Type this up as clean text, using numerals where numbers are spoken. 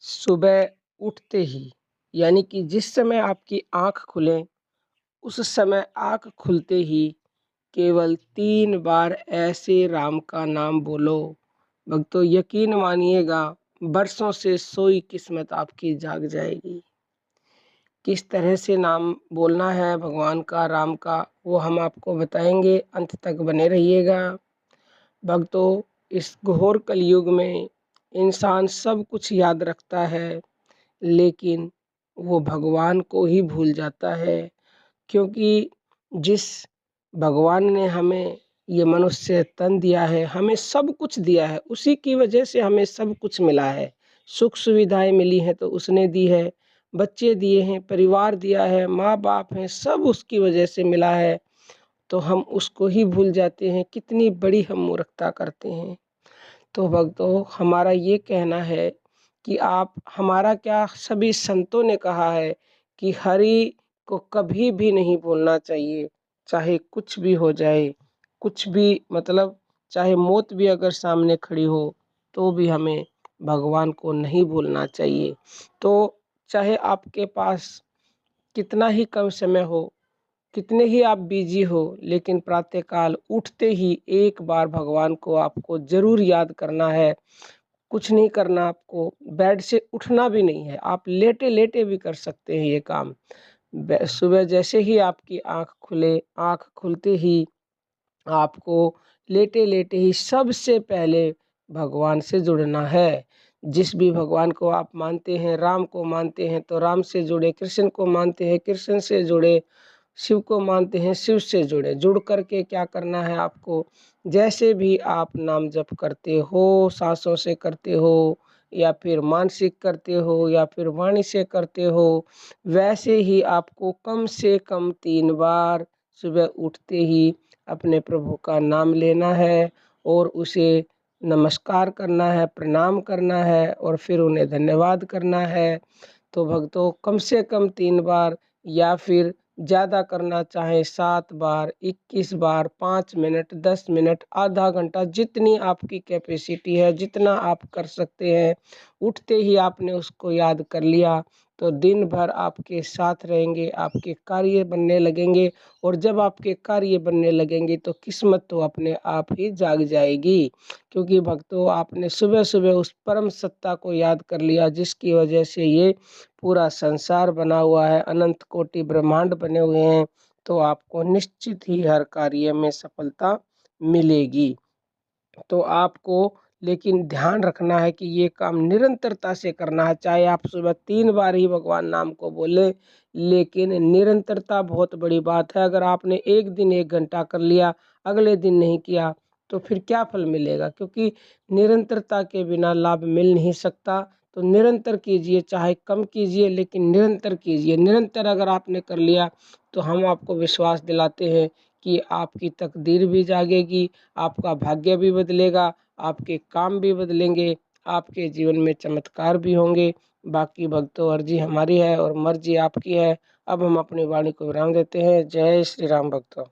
सुबह उठते ही यानी कि जिस समय आपकी आँख खुले उस समय आँख खुलते ही केवल 3 बार ऐसे राम का नाम बोलो, भक्तों यकीन मानिएगा बरसों से सोई किस्मत आपकी जाग जाएगी। किस तरह से नाम बोलना है भगवान का, राम का, वो हम आपको बताएंगे, अंत तक बने रहिएगा। भक्तों इस घोर कलयुग में इंसान सब कुछ याद रखता है, लेकिन वो भगवान को ही भूल जाता है। क्योंकि जिस भगवान ने हमें ये मनुष्य तन दिया है, हमें सब कुछ दिया है, उसी की वजह से हमें सब कुछ मिला है। सुख सुविधाएं मिली हैं तो उसने दी है, बच्चे दिए हैं, परिवार दिया है, माँ बाप हैं, सब उसकी वजह से मिला है। तो हम उसको ही भूल जाते हैं, कितनी बड़ी हम मूर्खता करते हैं। तो भक्तों हमारा ये कहना है कि आप हमारा क्या, सभी संतों ने कहा है कि हरि को कभी भी नहीं भूलना चाहिए, चाहे कुछ भी हो जाए, कुछ भी मतलब चाहे मौत भी अगर सामने खड़ी हो तो भी हमें भगवान को नहीं भूलना चाहिए। तो चाहे आपके पास कितना ही कम समय हो, कितने ही आप बिजी हो, लेकिन प्रातःकाल उठते ही एक बार भगवान को आपको ज़रूर याद करना है। कुछ नहीं करना, आपको बेड से उठना भी नहीं है, आप लेटे लेटे भी कर सकते हैं ये काम। सुबह जैसे ही आपकी आँख खुले, आँख खुलते ही आपको लेटे लेटे ही सबसे पहले भगवान से जुड़ना है। जिस भी भगवान को आप मानते हैं, राम को मानते हैं तो राम से जुड़े, कृष्ण को मानते हैं कृष्ण से जुड़े, शिव को मानते हैं शिव से जुड़े। जुड़ करके क्या करना है आपको, जैसे भी आप नाम जप करते हो, सांसों से करते हो या फिर मानसिक करते हो या फिर वाणी से करते हो, वैसे ही आपको कम से कम 3 बार सुबह उठते ही अपने प्रभु का नाम लेना है और उसे नमस्कार करना है, प्रणाम करना है और फिर उन्हें धन्यवाद करना है। तो भक्तों कम से कम 3 बार, या फिर ज़्यादा करना चाहें 7 बार, 21 बार, 5 मिनट, 10 मिनट, आधा घंटा, जितनी आपकी कैपेसिटी है, जितना आप कर सकते हैं। उठते ही आपने उसको याद कर लिया तो दिन भर आपके साथ रहेंगे, आपके कार्य बनने लगेंगे। और जब आपके कार्य बनने लगेंगे तो किस्मत तो अपने आप ही जाग जाएगी। क्योंकि भक्तों आपने सुबह सुबह उस परम सत्ता को याद कर लिया जिसकी वजह से ये पूरा संसार बना हुआ है, अनंत कोटि ब्रह्मांड बने हुए हैं। तो आपको निश्चित ही हर कार्य में सफलता मिलेगी। तो आपको लेकिन ध्यान रखना है कि ये काम निरंतरता से करना है। चाहे आप सुबह 3 बार ही भगवान नाम को बोले, लेकिन निरंतरता बहुत बड़ी बात है। अगर आपने एक दिन 1 घंटा कर लिया, अगले दिन नहीं किया, तो फिर क्या फल मिलेगा? क्योंकि निरंतरता के बिना लाभ मिल नहीं सकता। तो निरंतर कीजिए, चाहे कम कीजिए लेकिन निरंतर कीजिए। निरंतर अगर आपने कर लिया तो हम आपको विश्वास दिलाते हैं कि आपकी तकदीर भी जागेगी, आपका भाग्य भी बदलेगा, आपके काम भी बदलेंगे, आपके जीवन में चमत्कार भी होंगे। बाकी भक्तों अर्जी हमारी है और मर्जी आपकी है। अब हम अपनी वाणी को विराम देते हैं। जय श्री राम भक्तों।